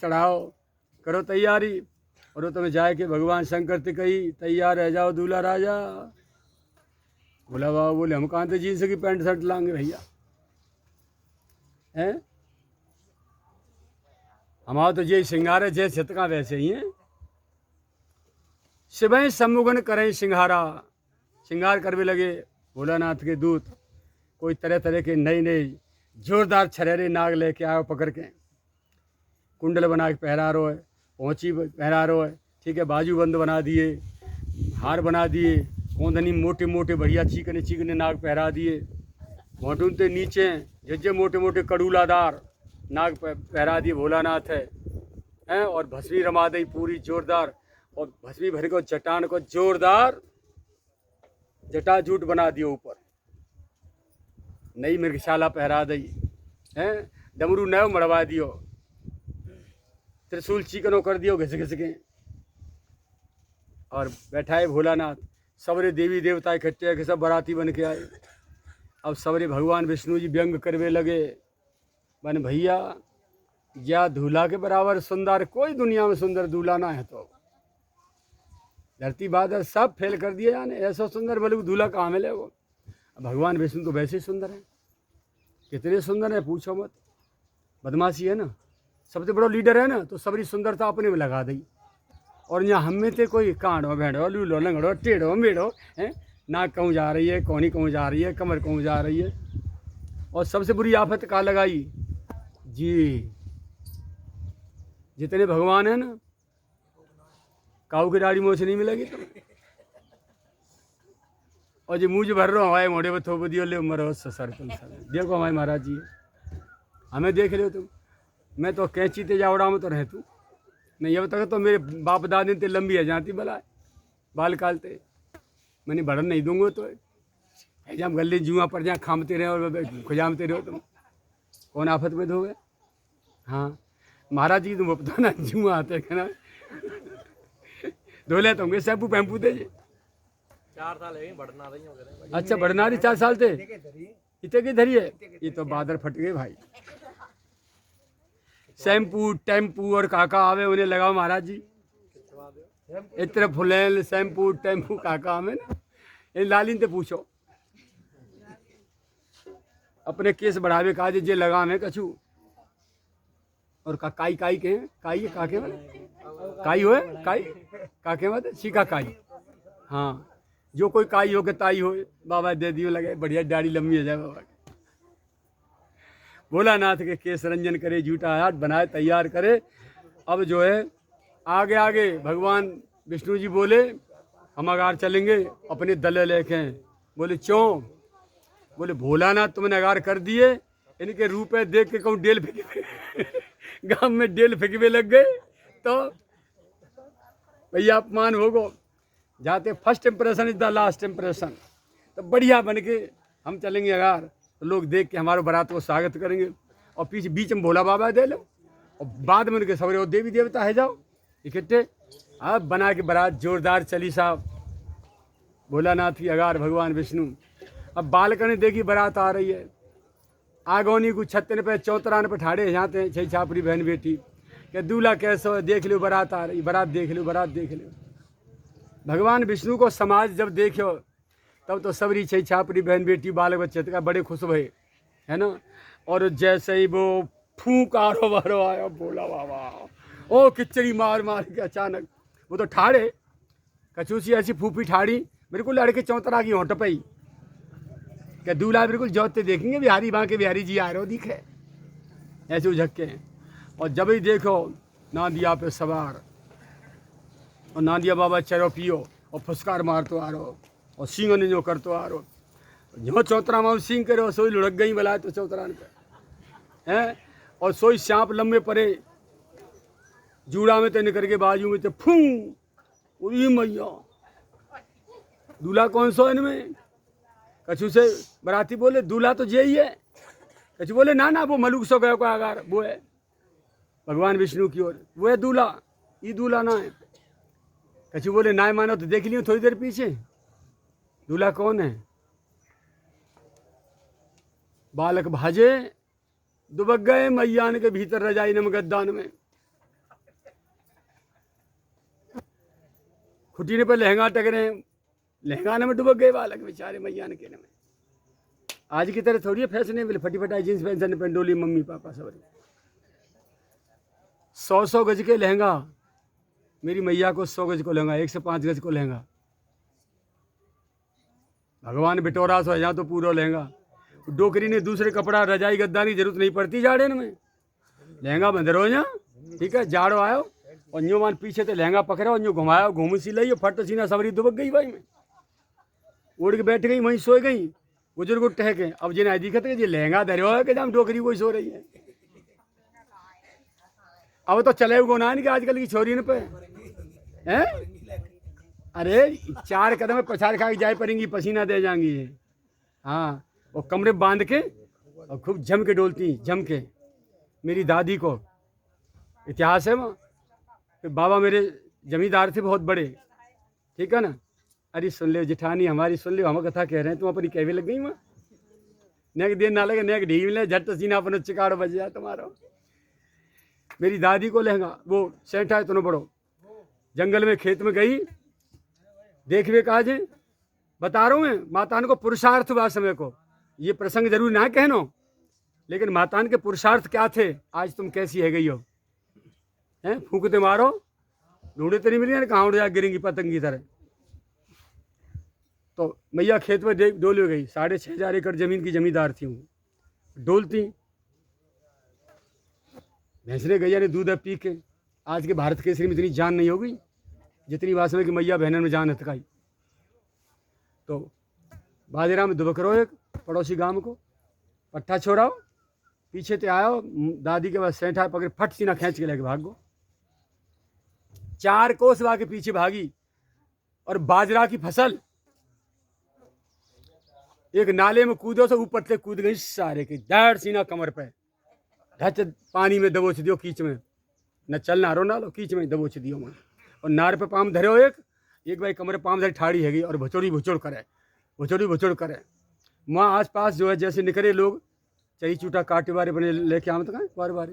चढ़ाओ, करो तैयारी। और वो तुम्हें जाए कि भगवान शंकर ते कही तैयार रह जाओ दूल्हा राजा। भोला बाबा बोले हम कहाँ थे जीन्स की पैंट शर्ट लाएंगे भैया, हैं हमारा तो ये श्रृंगार है जैसे छतका वैसे ही है। शिवय सम्मुगन करें सिंघारा, श्रृंगार करवे लगे भोलानाथ के दूत। कोई तरह तरह के नए नए जोरदार छरेरे नाग लेके आओ पकड़ के, कुंडल बना के पहरा रो है, पहुँची पहरा रो है, ठीक है, बाजूबंद बना दिए, हार बना दिए, कोंदनी मोटे मोटे बढ़िया चीकने चीकने नाग पहरा दिए, घोटुन के नीचे झज्जे मोटे मोटे कड़ूलादार नाग पहरा दिए भोलानाथ है और भस्मी रमा दी पूरी जोरदार, और भस्मी भर को चट्टान को जोरदार जटाजूट बना दियो ऊपर, नई मृगशाला पहरा दी हैं, डमरू नव मड़वा दियो, त्रिशूल चिकनो कर दियो घिस घिस के, और बैठाए भोलानाथ। सबरे देवी देवता इकट्ठे के सब बाराती बन के आए। अब सबरे भगवान विष्णु जी व्यंग करवे लगे, बन भैया या दूल्हा के बराबर सुंदर कोई दुनिया में सुंदर दूल्हा ना है, तो धरती बादल सब फेल कर दिए यानी ऐसा सुंदर बलू दूल्हा कहाँ मिले वो। अब भगवान विष्णु तो वैसे ही सुंदर है, कितने सुंदर है पूछो मत, बदमाशी है ना, सबसे बड़ा लीडर है ना, तो सबरी सुंदरता अपने में लगा दी। और यहाँ हम में थे कोई कांडो भेड़ो लूलो लंगड़ो टेढ़ो मेढ़ो हैं, नाक कहूँ जा रही है, कौनी कहूँ जा रही है, कमर कहूँ जा रही है। और सबसे बुरी आफत कहाँ लगाई जी, जितने भगवान है ना काऊ की दाढ़ी मोछ नहीं मिलेगी तो, और जो मुझ भर रहा हमारे मोड़े पर थोप दियो ले मरो सर तुम सर। देखो हमारे महाराज जी हमें देख रहे हो तुम, मैं तो कैंची ते जावड़ा में तो रह तू नहीं, अब तक तो मेरे बाप दादी ते लंबी है जाती भला बाल कालते, मैंने बढ़न नहीं दूंगा तो जब गले जुआ पर जहाँ खामते रहे और खुजामते रहो तुम, कौन आफत में दोगे। हाँ महाराज जी तुम बता ना जुआ आते ना धोले तो होंगे सैम्पू पैम्पू दे 4 साल है बढ़ना रही हो। अच्छा बढ़ना रही 4 साल थे इतने की धरी है, ये तो बादर फट गए भाई। शैम्पू टेम्पू और काका आवे उन्हें लगाओ महाराज जी, इतने फुलेल शैम्पू टेम्पू काका आवे ना, इन लालिन ते पूछो अपने केस बढ़ावे का जे लगा में कछु। और काई काई के काई काके वाले काई होए काई काके वाले सीखा काई, हाँ जो कोई काई हो के ताई हो बाबा दे दियो लगे बढ़िया दाढ़ी लंबी हो जाए बाबा। भोलानाथ के केस रंजन करे, जूटा हाथ बनाए तैयार करे। अब जो है आगे आगे भगवान विष्णु जी बोले हम अगार चलेंगे अपने दल लेके, बोले क्यों, बोले भोलानाथ तुमने अगार कर दिए, इनके रूपे देख के कहूँ डेल फेंके गांव में डेल फेंकवे लग गए तो भैया अपमान होगो। जाते first impression is the last impression, तो बढ़िया बन के हम चलेंगे अगार, तो लोग देख के हमारे बारात को स्वागत करेंगे, और पीछे बीच में भोला बाबा दे लो, और बाद में उनके सवरे देवी देवता है जाओ इकट्ठे। अब बना के बारात जोरदार चली साहब भोलानाथ की अगार भगवान विष्णु। अब बालकने देखी बारात आ रही है, आगोनी को छत्तन पे चौतरान पे ठाड़े जाते छह छापरी बहन बेटी कि दूल्हा कैसो है देख लो बारात आ रही, बारात देख लो बारात देख लो। भगवान विष्णु को समाज जब देखो तब तो सबरी छह छापरी बहन बेटी बालक बच्चे का बड़े खुश भये है ना। और जैसे ही वो फूंक आरो बारो आया बोला बाबा ओ किचड़ी मार मार के अचानक वो तो ठाड़े कचूसी ऐसी फूफी ठाड़ी बिल्कुल लड़के चौतरा की होट पई कि दूल्हा बिल्कुल जोते देखेंगे बिहारी बाँ के बिहारी जी आ रहे हो दिखे ऐसे उझक्के हैं। और जब ही देखो नादिया पे सवार और नादिया बाबा चरो पियो और फुसकार मारतो आ रहो और सिंह ने जो करतो आ रहो, जो चौतरा माँ सिंह करे सोई लुढ़क गई बलाए तो चौतरान पे हैं, और सोई सांप लंबे परे जूड़ा में ते निकल के बाजू में ते फू उरी मैया दूल्हा कौन सो इनमें। कछु से बराती बोले दूल्हा तो यही है, कछु बोले ना ना वो मलुक सो गया को आगार वो है भगवान विष्णु की ओर वो है दूल्हा, ये दूल्हा ना है। कछु बोले ना मानो तो देख लियो थोड़ी देर पीछे दूल्हा कौन है। बालक भाजे दुबक गए मैयान के भीतर रजाई नम गद्दान में, खुटीने पर लहंगा टकरे, लहंगा में डुबक गए बालक बेचारे मैया ने कहने में। आज की तरह थोड़ी है फैशनेबल फटी फटाई जींस पैंट पेंट डोली मम्मी पापा सब। 100 गज के लहंगा, मेरी मैया को 100 गज को लहंगा, 105 गज को लहंगा। भगवान बिटोरा सो यहाँ तो पूरा लहंगा। डोकरी ने दूसरे कपड़ा रजाई गद्दारी जरूरत नहीं पड़ती जाड़े में, लहंगा बंद रहो यहाँ, ठीक है। जाड़ो आयो और न्यू मान पीछे तो लहंगा पकड़ो और न्यू घुमायो, घूम सी ली फट सीना सबरी दुबक गई भाई में, उड़ के बैठ गई वहीं सो गई। बुजुर्ग टहके अब जिन्हें दिखत है ये लहंगा धरो है कि हम डोकरी कोई सो रही है। अब तो चले गुना नहीं कि आजकल की छोरी ने पे हैं। अरे 4 कदम में पछाड़ खा के जाए पड़ेंगी, पसीना दे जाएंगी। हाँ, वो कमरे बांध के और खूब जम के डोलती, जम के। मेरी दादी को इतिहास है वहाँ, फिर बाबा मेरे जमींदार थे बहुत बड़े, ठीक है ना। अरे सुन ले जिठानी हमारी, सुन ले हम कथा कह रहे हैं, तुम अपनी कहवे लग गई वहाँ। नेक देर ना लगे, नेक ढील ले, झट सीना अपन चिकाड़ो बज जाए तुम्हारा। मेरी दादी को लहंगा वो सेंटा है तुम बड़ो, जंगल में खेत में गई, देखिए कहा जे बता रहा हूँ मैं, मातान को पुरुषार्थ हुआ समय को। ये प्रसंग जरूर ना कहनो, लेकिन मातान के पुरुषार्थ क्या थे, आज तुम कैसी है गई हो। हैं फूकते मारो, ढूंढे तो नहीं मिली, कहाँ उड़ जा गिरेंगी पतंग की तरह। तो मैया खेत में डोली गई, 6,500 एकड़ जमीन की जमींदार थी वो, डोलती। भैंसने गैया ने दूध पी के, आज के भारत केसरी में इतनी जान नहीं हो गई जितनी वासवे की मैया बहनन में जान हथकाई। तो बाजरा में दुबक रहो, एक पड़ोसी गांव को पट्टा छोड़ाओ, पीछे ते आओ, दादी के पास सेंठा पकड़े फट सीना खींच के लेके भागो। 4 कोस के पीछे भागी और बाजरा की फसल एक नाले में कूदो से ऊपर से कूद गई सारे की, दाढ़ सीना कमर पे, ढच पानी में दबोच दियो कीच में, न चलना रो ना लो, कीच में दबोच दियो मैं। और नार पे पाम धरे हो, एक भाई कमरे पाम धरे ठाड़ी हैगी और भुचोड़ी भुचोड़ करे, भुचोड़ी भुचोड़ करे। वहाँ आस पास जो है जैसे निकले लोग चही चूटा काटे बारे बने लेके आम तो कहा बारे बारे,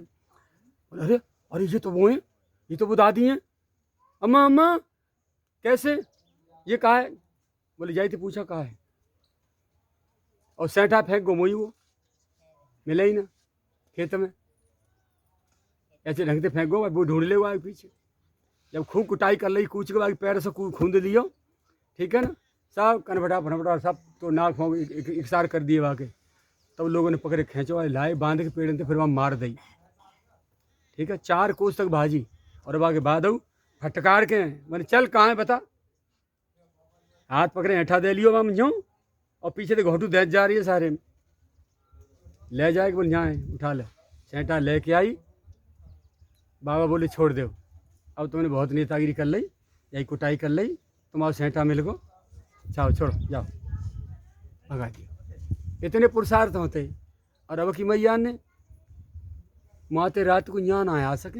अरे अरे ये तो वो है, ये तो वो दादी हैं। अम्मा अम्मा कैसे, ये कहा है? बोले जाई तो पूछा कहा है, और सेंठा फेंक गो मोई, वो मिले ही ना खेत में, ऐसे ढंग से फेंक गो, वो ढूंढ ले वो पीछे। जब खूब कुटाई कर ली, कूच के बाद पैर से खूंद लियो, ठीक है ना, सब कनभटा फनभटा सब तो नाक फोंक इकसार कर दिए वहाँ के। तब तो लोगों ने पकड़े खींचो लाए बांध के पेड़, फिर वहाँ मार दी, ठीक है। 4 कोस तक भाजी और वहाँ के बाद फटकार के मैंने चल कहाँ है बता, हाथ पकड़े ऐठा दे लियो वहाँ जाऊँ, और पीछे से घोटू दे जा रही है सारे में, ले जाए बोल यहाँ उठा ले, सेंटा लेके आई। बाबा बोले छोड़ दो, अब तुमने बहुत नेतागिरी कर ली, यही कुटाई कर ली, तुम आओ सेंटा मिल गो, जाओ छोड़ो जाओ, भगा दियो। इतने पुरुषार्थ होते। और अब की मैया ने माते रात को यहाँ ना आ सके।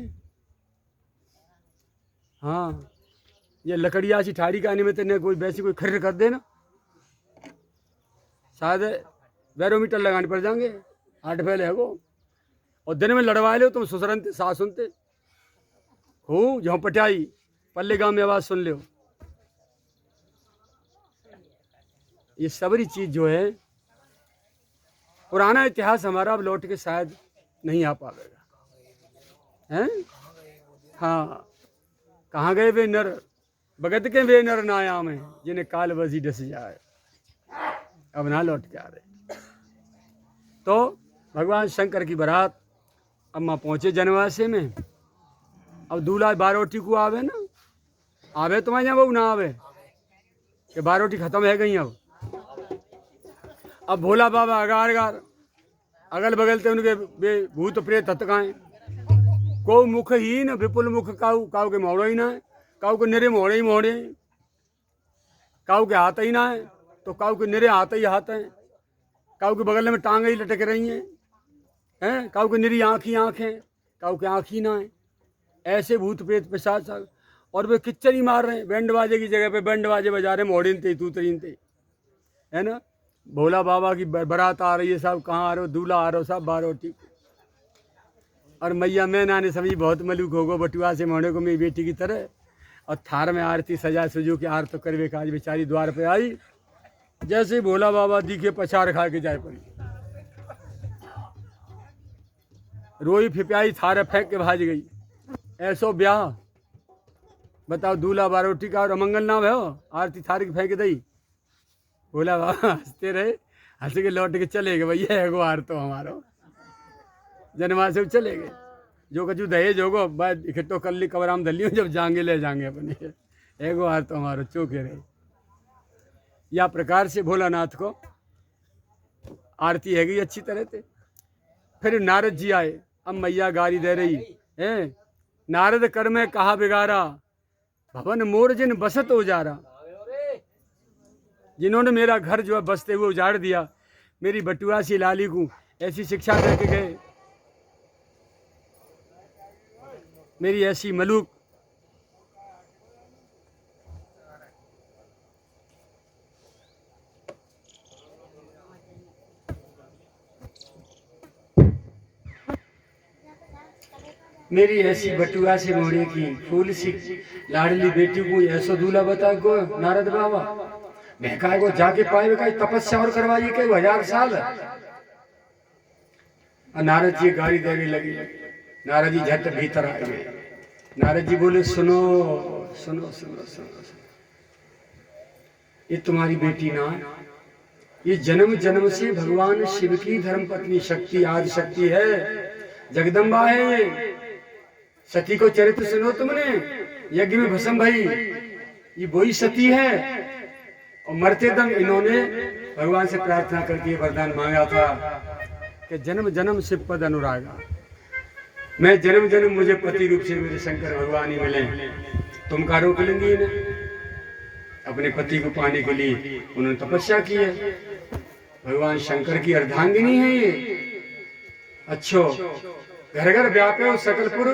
हाँ, ये लकड़िया सी ठाड़ी का आने में तेने कोई वैसी कोई खरीद कर देना, शायद बैरोमीटर लगाने पड़ जाएंगे, 8 फैले है वो। और दिन में लड़वा लो तुम ससुरनते सास सुनते हो, जहाँ पटाई पल्ले गांव में आवाज़ सुन लो। ये सबरी चीज़ जो है, पुराना इतिहास हमारा अब लौट के शायद नहीं आ पाएगा, हैं? हाँ, कहाँ गए वे नर, भगत के वे नर नाया में, जिन्हें काल बजी डस जाए, अब ना लौट के आ रहे। तो भगवान शंकर की बारात अम्मा पहुँचे जनवासे में। अब दूल्हा 12 को आवे ना, आवे तुम्हारे यहाँ बहू ना आवे कि 12 खत्म है गई। अब भोला बाबा अगार गार अगल बगल ते उनके बे भूत प्रेत हतकाएं, को मुख ही न विपुल मुख, काऊ काऊ के मोड़ो ही ना है, काऊ के निरे मोड़े ही मोड़े, काऊ के हाथ ही ना है, तो काऊ के निरे हाथ ही हाथ हैं, काऊ के बगल में टांग ही लटक रही हैं, काऊ के निरी आँख ही आँख हैं, काऊ के आँख ही ना है। ऐसे भूत प्रेत पिशाच, और वे किच्चर ही मार रहे हैं, बैंड बाजे की जगह पे बैंड बाजे बजा रहे, मोड़ीन ते तूतरीन ते, है ना। भोला बाबा की बारात आ रही है, सब कहाँ आ रहे हो, दूल्हा आ रहे हो, सब 12 और मैया मैं नाने सभी बहुत मलूक होगो, बटुआ से मोड़े को मेरी बेटी की तरह। और थार में आरती सजा सुजू की आर तो करवे काज बेचारी द्वार पे आई, जैसे ही भोला बाबा दिखे पछाड़ खा के जाए पड़ी, रोई फिप्याई थारे फेंक के भाज गई। ऐसो ब्याह बताओ, दूल्हा बारोटी का और अमंगल नाम है हो, आरती थार की फेंक दई। भोला बाबा हंसते रहे, हंस के लौट के चले गए, भैया एगो आर तो हमारो जनवा से चले गए। जो कचू दहेज होगो बाद इकट्ठो कर ली कबराम दलियों, जब जाएंगे ले जाएंगे अपने, एगो हार तो हमारो चौके रहे। या प्रकार से भोलानाथ को आरती है गई अच्छी तरह से। फिर नारद जी आए, अब मैया गारी दे रही है, नारद कर में कहा बिगारा, भवन मोर जिन बसत उजारा। जिन्होंने मेरा घर जो है बसते हुए उजाड़ दिया, मेरी बटुआ सी लाली को ऐसी शिक्षा दे के गए, मेरी ऐसी मलूक मेरी ऐसी बटुआ से मोड़े की फूल सी लाडली बेटी को ऐसो दूल्हा बता को नारद बाबा महकाए को जाके पाए का तपस्या और करवाइए के 1000 साल। नारद जी गाड़ी देने लगी, नारद जी झट भीतर आ गए। नारद जी बोले सुनो सुनो सुनो सुनो, ये तुम्हारी बेटी ना, ये जन्म जन्म से भगवान शिव की धर्म पत्नी शक्ति आदि शक्ति है, जगदम्बा है ये। सती को चरित्र सुनो तुमने, यज्ञ में भस्म भई, ये वही सती है। और मरते दम इन्होंने भगवान से प्रार्थना करके वरदान मांगा था कि जन्म जन्म शिव पद अनुरागा, मैं जन्म जन्म मुझे पति रूप से मेरे शंकर भगवान ही मिले। तुम का रोक लेंगी इन्हें? अपने पति को पाने के लिए उन्होंने तपस्या की है। भगवान शंकर की अर्धांगिनी है ये। अच्छो घर घर व्यापे हो सकलपुर,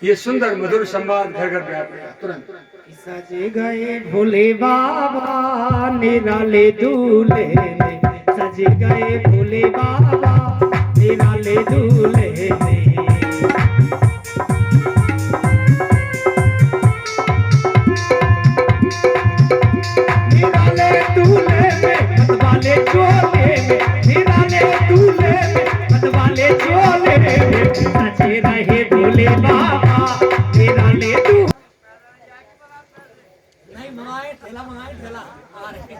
ये सुंदर मधुर संवाद घर घर व्यापे तुरंत। सजे गए भोले बाबा निराले दूल्हे ने, सजे गए भोले बाबा निराले दूल्हे ने। निराले दूल्हे में मतवाले चोले में, निराले दूल्हे में मतवाले चोले में, सजे रहे भोले बाबा निराले दूल्हे। नहीं मंगाए ठेला, मंगाए ठेला आ रहे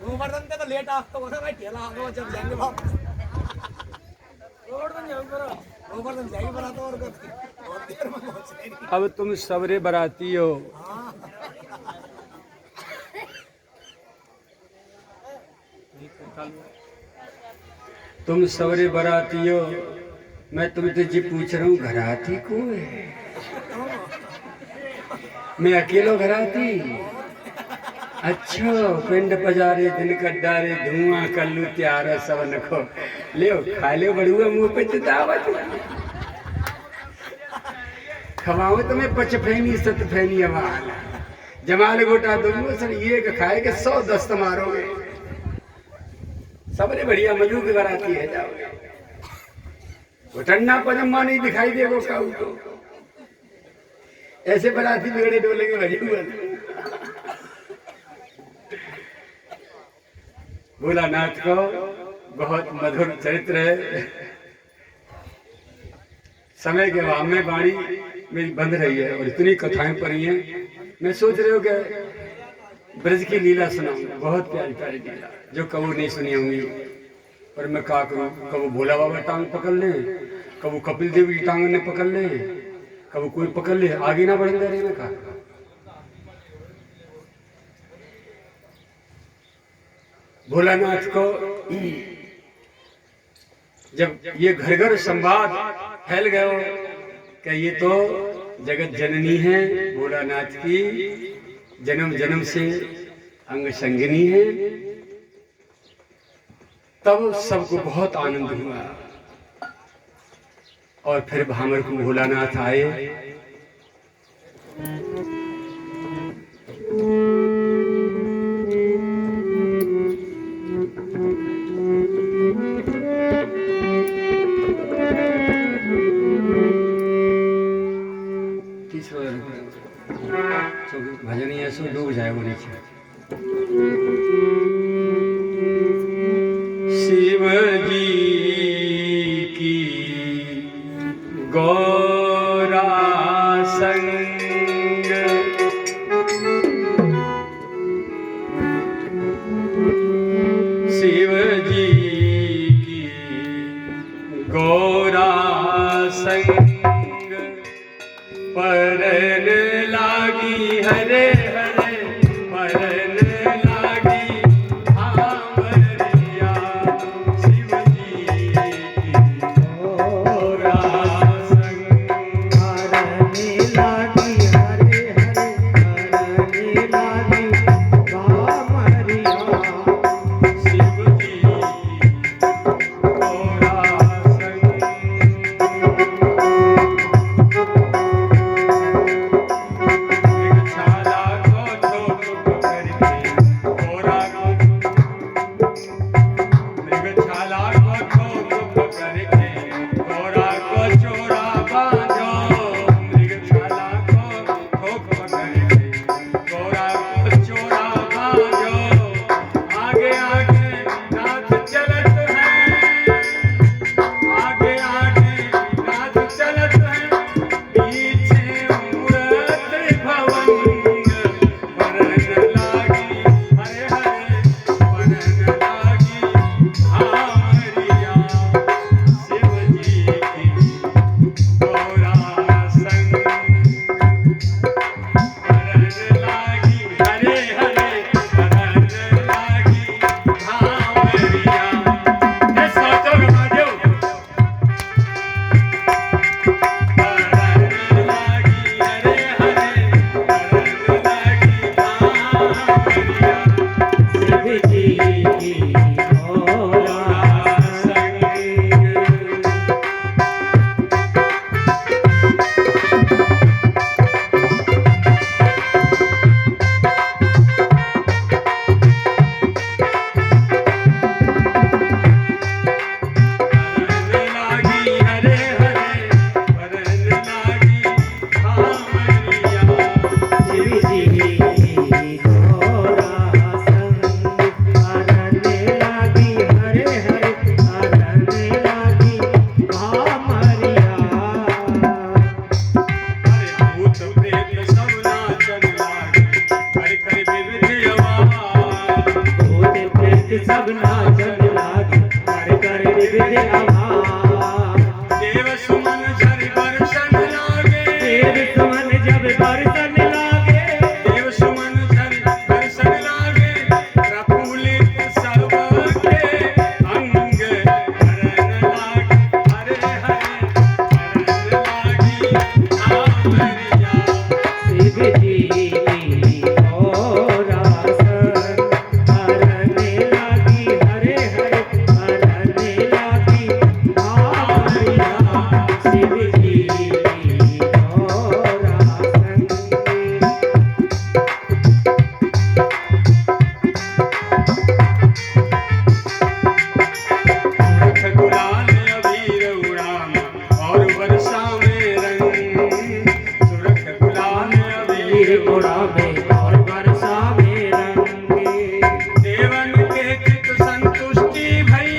गोवर्धन के तो लेट आपको बोला भाई ठेला आ गया जब जाएंगे वापस। गोवर्धन जाओ करो, गोवर्धन जाएगी बरात और बहुत देर में पहुंचेगी। अब तुम सवरे बराती हो, तुम सवरे बराती हो, मैं तुमसे जी पूछ रहा हूँ घराती को है? मैं अकेलो घराती? अच्छा पिंड पजारे दिन कड्डारे धुआं कल्लू त्यार सवन को ले खा ले बड़ुआ मुंह पे दावत खवाओ तुम्हें पचफैनी सतफैनी अवाल जमाल गोटा दूंगा सर ये खाए के 100 दस्त मारोगे। सबने बढ़िया मजू की बराती है, जाओगे वो ठंडा पजम्मा नहीं दिखाई देगा काऊ को, ऐसे बराती बिगड़े डोले के बजे हुए। भोलानाथ को बहुत मधुर चरित्र है। समय के अभाव में वाणी मेरी बंद रही है और इतनी कथाएं पढ़ी हैं, मैं सोच रही हूँ कि ब्रज की लीला सुनाऊं, बहुत प्यारी प्यारी लीला जो कबू नहीं सुनी होंगी। पर मैं क्या करूँ, कबू भोला बाबा टांग पकड़ ले, कबू कपिल देव की टांग ने पकड़ ले, कबू कोई पकड़ ले, आगे ना बढ़ने रहे। मैं कहा भोलानाथ को जब ये घर घर संवाद फैल गया कि ये तो जगत जननी है, भोलानाथ की जन्म जन्म से अंग संगिनी है, तब सबको बहुत आनंद हुआ। और फिर भामर को भोलानाथ आए, तीसरा तो भजन ही ऐसे डूब जाए वो नीचे। शिव जी की गौरा संग, शिव जी की गौरा संग, परन लागी हरे हरे, परन लागी भामरिया, शिव जी की गौरा संग, हरने लागी हरे हरे, हरने लागी भामरिया, शिव जी की गौरा संग। छाला को ठोक करके गोरा को, मृगछाला को ठोक करके गोरा को चोरा बांधो, मृगछाला को ठोक करके गोरा को चोरा बांधो। आगे आगे नाथ चलत है, आगे आगे नाथ चलत है, पीछे मूरत भवंग, परन लागी हरे हरे, परन लागी भामरिया, शिव जी की गौरा संग, परन लागी हरे हरे, परन लागी भामरिया। हे साचो महादेव, परन लागी हरे हरे, परन लागी भामरिया, शिव जी की गौरा संग। परन लागी हरे हरे, परन लागी भामरिया, शिव जी की गौरा संग, हरने लागी हरे हरे, हरने लागी भामरिया, अरे भूत प्रेत सब नाचन लागे, हरि हरि विविध आवाज, भूत प्रेत सब नाचन लागे, कर कर विविध आवाज, देव सुमन झरि बरसन लागे, देव सुमन जब बरसन लागे, देव सुमन झरि बरसन लागे, प्रफुल्लित सबके अंग, परन लागी हरे हरे, परन लागी भामरिया, शिव जी की गौरा संग, हरने लागी हरे हरे, हरने लागी भामरिया, शिव जी की गौरा संग। सुरख गुलाल अबीर उड़ामा और वर्षा में रंग, सुरख गुलाल अबीर वीर घोड़ा में और वर्षा में रंगे, देवन के चित संतुष्टि भई,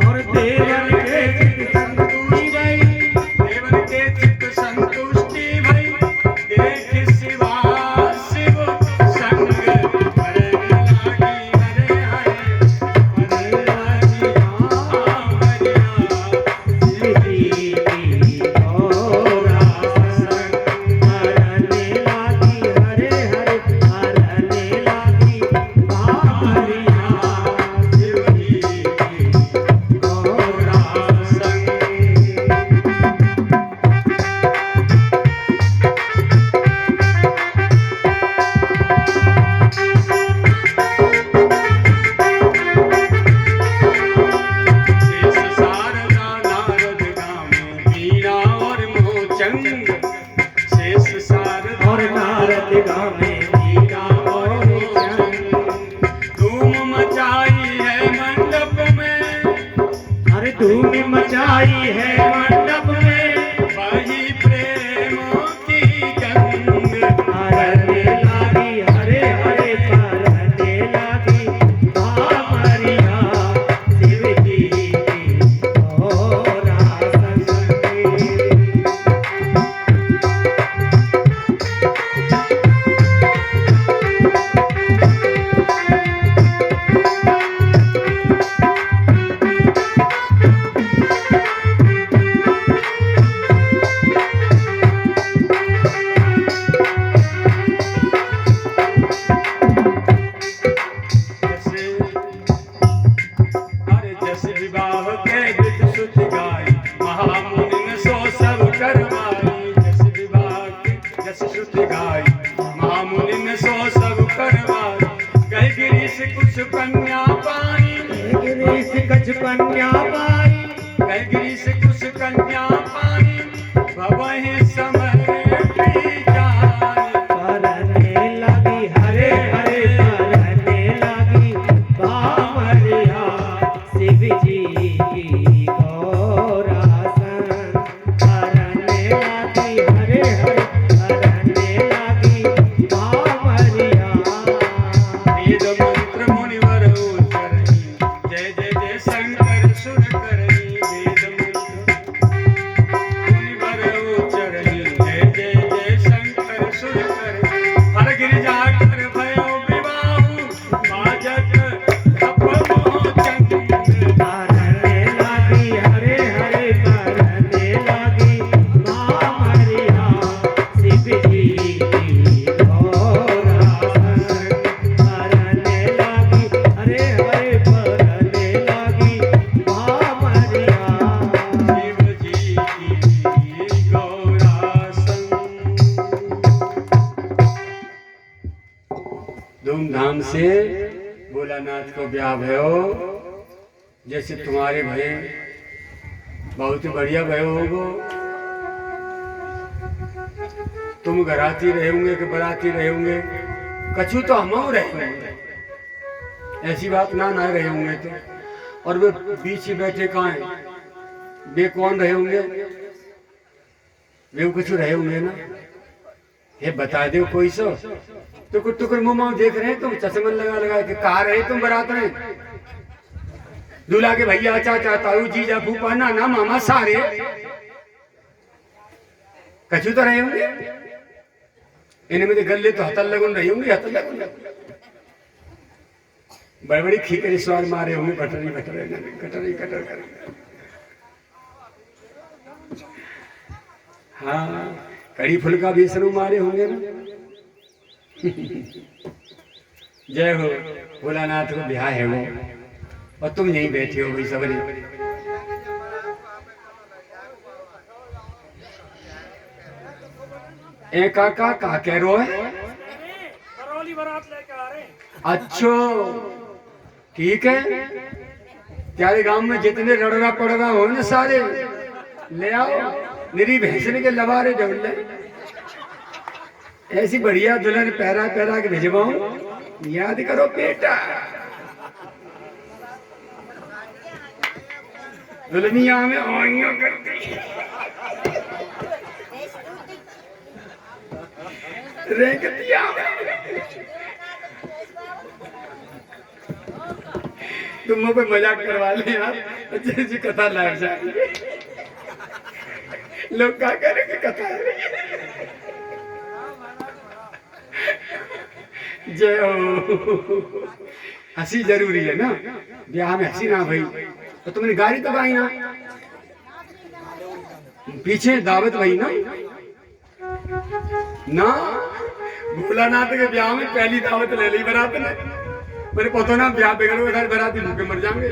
और देवन के चित संतुष्टि भई, देवन के चित संतुष्टि भई, देख शिवा शिव संग, परन लागी हरे हरे, परन लागी भामरिया, शिव जी की गौरा संग, हरने लागी हरे हरे, हरने लागी भामरिया, शिव जी की गौरा संग। शेष शारदा नारद गामे वीणा और मोचंग, शेष शारदा और नारद गामे वीणा और मोचंग, धूम मचाई है मंडप में, हर धूम मचाई है मंडप में, वही प्रेम की गंग, कन्या पाई कह गिरी से कुछ कन्या पाई भवहि समय की जानी करने लगी हरे हरे करने लगी बामरिया शिव जी की गौरासन करने लगी हरे हरे करने लगी बामरिया वेद मंत्र मुनिवर उच्चरणी जय जय जय शंकर सुर करणी वेद मंत्र मुनिवर उच्चरणी जय जय जय शंकर सुर करणी हर गिरिजा कर भयो विवाहु बाजत कप मोचन करने लगी हरे हरे करने लगी बामरिया शिव जी की गौरासन करने लगी हरे हरे करने लगी बामरिया शिव जी की गौरासन धूमधाम से भोलानाथ को ब्याह भयो जैसे तुम्हारे भय बहुत ही बढ़िया भयो होगो। तुम घराती रहे होंगे कि बराती रहे होंगे कछु तो हम रहे होंगे ऐसी बात ना रहे होंगे तो और वे बीच ही बैठे कहाँ हैं वे कौन रहे होंगे वे कुछ रहे होंगे ना ये बता दो कोई सो टुकुर टुकुर मुंह देख रहे हैं तुम चश्मन लगा लगा के कहा रहे तुम बारात में दूल्हा के भैया चाचा ताऊ जीजा फूफा नाना मामा सारे कछु तो रहे होंगे इनमें तो गले तो हतल लगन रही होंगी हतल लगन बड़ी बड़ी खीकरी स्वार मारे होंगे बटरी बटरे कटरी कटर कर हाँ कड़ी फुलका भी सरू मारे होंगे ना जय हो भोलानाथ को ब्याह है वो और तुम यहीं बैठे हो भाई सबरी ए काका का कह रो है करौली बारात लेके आ रहे हैं। अच्छो ठीक है त्यारे गांव में जितने रड़रा पड़रा हो ना सारे ले आओ मेरी भैंसने के लवारे डबल ऐसी बढ़िया दुल्हन पैरा पैरा के भिजवाऊं याद करो बेटा दुल्हनिया में आइयों करती रेंगतिया तुम मुझ पे मजाक करवा ले यार अच्छी अच्छी कथा लाभ जाए लोग क्या करेंगे कथा जय हो हंसी जरूरी है ना ब्याह में हंसी ना भाई तो तुमने गाड़ी तो गाई ना पीछे दावत भाई ना ना भोलानाथ के ब्याह में पहली दावत ले ली बारात ने मेरे पता ना ब्याह बिगड़ गए घर बाराती भूखे मर जाएंगे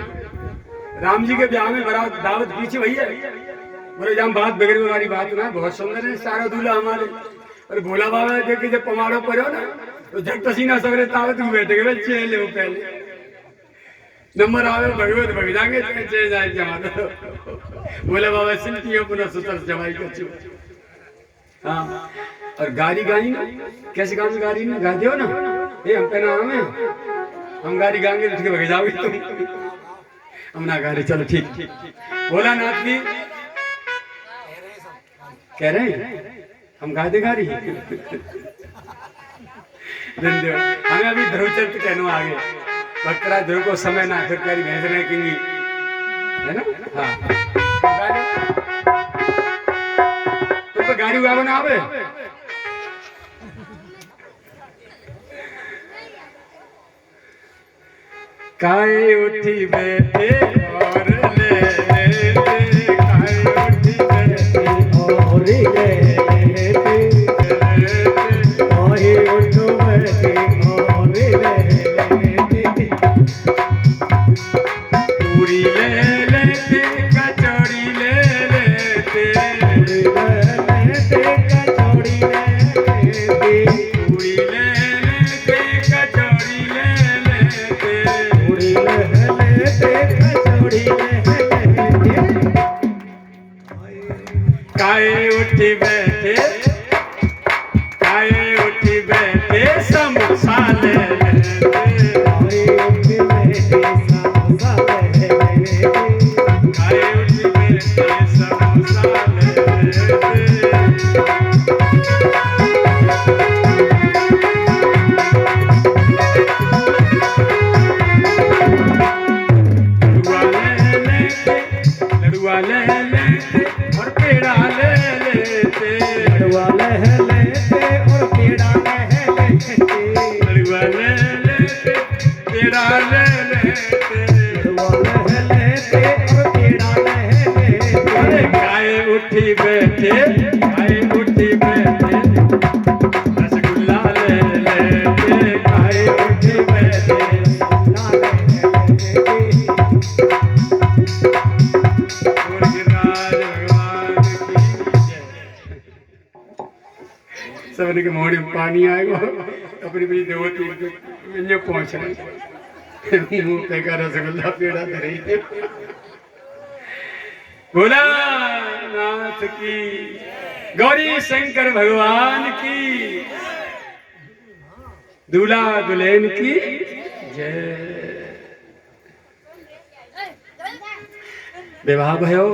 राम जी के ब्याह में बारात दावत पीछे वही है बोले जहाँ बात बिगड़ वाली बात ना बहुत सुंदर है सारा दूल्हा हमारे और भोला बाबा देख के जब पमाड़ो पर हो ना तो झट पसीना सवरे तावत में बैठे गए चेले हो पहले नंबर आवे भगवत भग जाएंगे चले जाए जमा दो भोला बाबा सिलती हो पुनः सुतर जमाई कचू हाँ और गाड़ी गाई ना कैसे गाँव में गाड़ी ना गाते हो ना ये हम पे नाम है हम गाड़ी गाएंगे तो भग जाओगे तुम हम ना गाड़ी चलो ठीक भोलानाथ भी कह रहे हैं हम गा दे गाड़ी हमें अभी ध्रुवचरित्र कहना आगे बकरा ध्रुव को समय ना फिर प्यारी भैंस रखेंगी है ना हाँ तुम तो गाड़ी उगा बना आवे काय उठी बैठे और ले लेते काय उठी बैठे और ले पूरी ले लेते कचौड़ी ले लेते कचौड़ी पूरी ले लेते कचौड़ी ले लेते ले लेते लड़ुआ लह लेते और पेड़ा लह लेते, लड़ुआ ले लेते पेड़ा ले लेते, लड़ुआ लह लेते और पेड़ा लह लेते। अरे गाय उठी बैठे गाय उठी बैठे रसगुल्ला ले लेते, गाय उठी बैठे गिरिराज भगवान की जय। सबने के मोड़े में पानी आएगा, अपनी अपनी देवती में पहुंच रहे मुंह पे का रसगुल्ला पेड़ा धरे थे। बोला नाथ की, गौरी शंकर भगवान की, दूल्हा दुल्हन की जय। विवाह भयो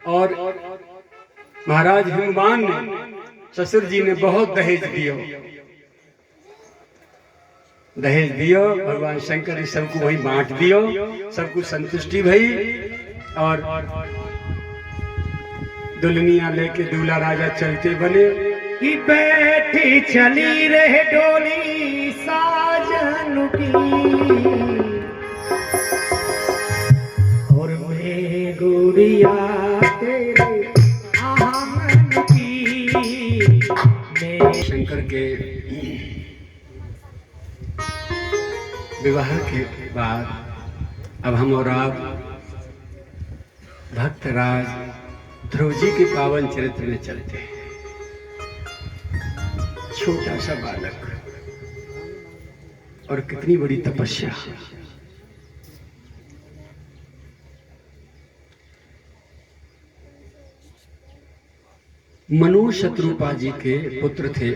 और महाराज हनुमान ने ससुर जी ने बहुत दहेज दियो, दहेज दियो। भगवान शंकर ने सबको वही बांट दियो, सबको संतुष्टि भई और दुल्हनिया लेके दूल्हा राजा चलते बने कि बैठी चली रहे डोली साजन की, और मैं गुड़िया तेरे आंगन की। मैं शंकर के विवाह के बाद अब हम और आप भक्तराज ध्रुव जी के पावन चरित्र में चलते हैं। छोटा सा बालक और कितनी बड़ी तपस्या। मनु शत्रुपा जी के पुत्र थे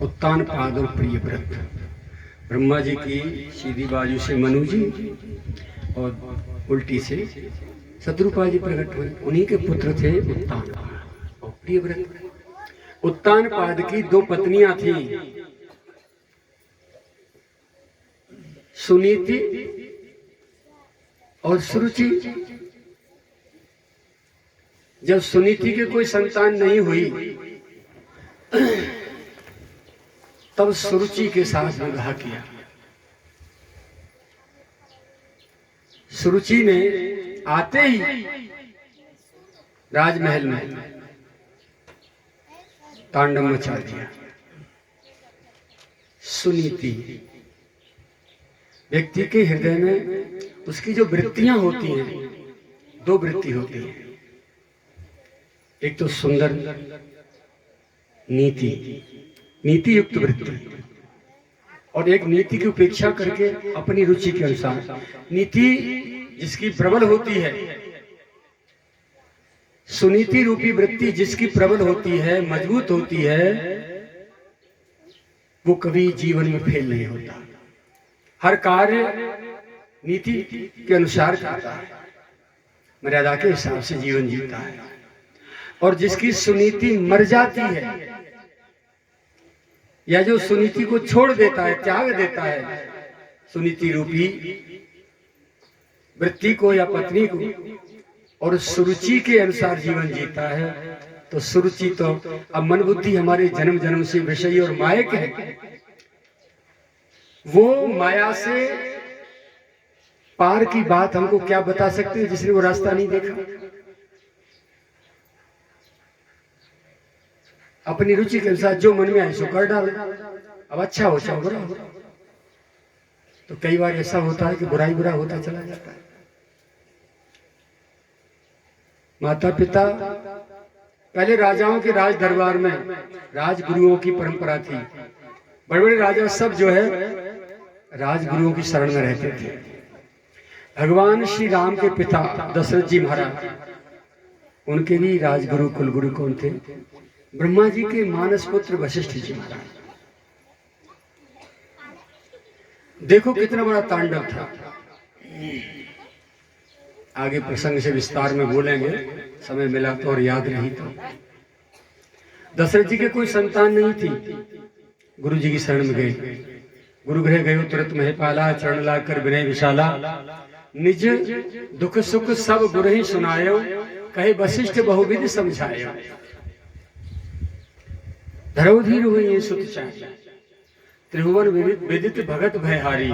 उत्तानपाद और प्रियव्रत। ब्रह्मा जी की सीधी बाजू से मनु जी और उल्टी से शत्रुपा जी प्रकट हुए। उन्हीं के पुत्र थे उत्तानपाद और प्रियव्रत। उत्तानपाद की दो पत्नियां थी, सुनीति और सुरुचि। जब सुनीति के कोई संतान नहीं हुई तब सुरुचि के साथ विवाह किया। सुरुचि ने आते ही राजमहल में तांडव मचा दिया। सुनीति व्यक्ति के हृदय में उसकी जो वृत्तियां होती हैं, दो वृत्ति होती है। एक तो सुंदर नीति, नीति युक्त वृत्ति, और एक नीति की उपेक्षा करके अपनी रुचि के अनुसार। नीति जिसकी प्रबल होती है, सुनीति रूपी वृत्ति जिसकी प्रबल होती है, मजबूत होती है, वो कभी जीवन में फेल नहीं होता। हर कार्य नीति के अनुसार करता है, मर्यादा के हिसाब से जीवन जीता है। और जिसकी सुनीति मर जाती है या जो सुनीति को छोड़ देता है, त्याग देता है, सुनीति रूपी वृत्ति को या पत्नी को, और सुरुचि के अनुसार जीवन जीता है, तो सुरुचि तो अब मन बुद्धि हमारे जन्म जन्म से विषयी और मायक है। वो माया से पार की बात हमको क्या बता सकते हैं जिसने वो रास्ता नहीं देखा। अपनी रुचि के अनुसार जो मन में आए सो कर डाले। अब अच्छा हो चाहे बुरा हो, तो कई बार ऐसा होता है कि बुराई बुरा होता चला जाता है। माता पिता पहले राजाओं के राज दरबार में राजगुरुओं की परंपरा थी। बड़े बड़े राजा सब जो है राजगुरुओं की शरण में रहते थे। भगवान श्री राम के पिता दशरथ जी महाराज, उनके भी राजगुरु कुलगुरु कौन थे? ब्रह्मा जी के मानस पुत्र वशिष्ठ जी महाराज। देखो कितना बड़ा तांडव था। आगे प्रसंग से विस्तार में बोलेंगे, समय मिला तो और याद नहीं तो। दशरथ जी के कोई संतान नहीं थी। गुरु जी की शरण में गए। गुरु गृह गयो तुरंत महिपाला, चरण ला कर विनय विशाला। निज दुख सुख सब गुरु ही सुनायो, कहे वशिष्ठ बहुविध समझायो। धरोधीर हुए ये सुत चाही, त्रिभुवन विदित भगत भयहारी,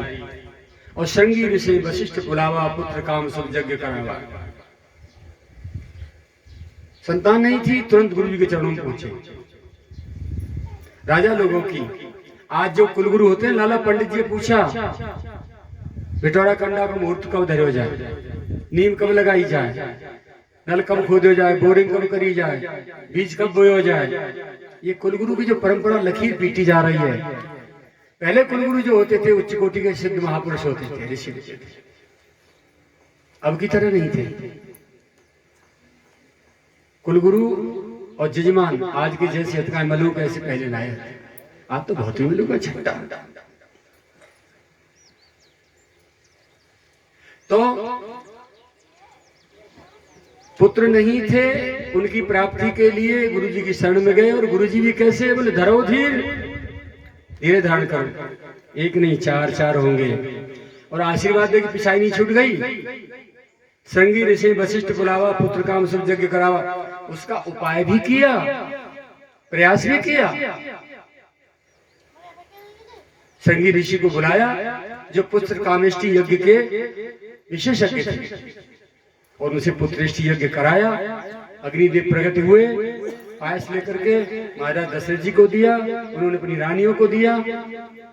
और श्रृंगी ऋषि वशिष्ठ बुलावा, पुत्र काम सब यज्ञ करावा। संतान नहीं थी, तुरंत गुरु जी के चरणों में पहुंचे। राजा लोगों की आज जो कुलगुरु होते हैं, लाला पंडित जी ने पूछा बिटौरा कंडा का मुहूर्त कब धरो जाए, नीम कब लगाई जाए, नल कब खोदो जाए, बोरिंग कब करी जाए, बीज कब बोया जाए। ये कुलगुरु की जो परंपरा लकीर पीटी जा रही है। पहले कुलगुरु जो होते थे उच्च कोटि के सिद्ध महापुरुष होते थे, ऋषि होते थे, अब की तरह नहीं थे। कुलगुरु और जजमान आज के जैसे हथकाय मलूक ऐसे पहले लाए, आज तो बहुत ही मलूक है छट्टा। तो पुत्र नहीं थे, उनकी प्राप्ति के लिए गुरु जी की शरण में गए। और गुरु जी भी कैसे, बोले धरोधीर, धीरे धारण करो, एक नहीं चार होंगे। और आशीर्वाद दे कि पिछाई नहीं छूट गई। श्रृंगी ऋषि वशिष्ठ बुलावा, पुत्र काम सब यज्ञ करावा। उसका उपाय भी किया, प्रयास भी किया। श्रृंगी ऋषि को बुलाया जो पुत्र कामेष्टि यज्ञ के विशेषज्ञ थे, और उनसे पुत्रेष्टि यज्ञ कराया। अग्निदेव प्रकट हुए, पायस लेकर के महाराज दशरथ जी को दिया, उन्होंने अपनी रानियों को दिया,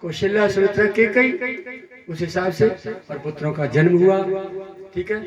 कौशल्या सुमित्रा केकई, उस हिसाब से और पुत्रों का जन्म हुआ। ठीक है।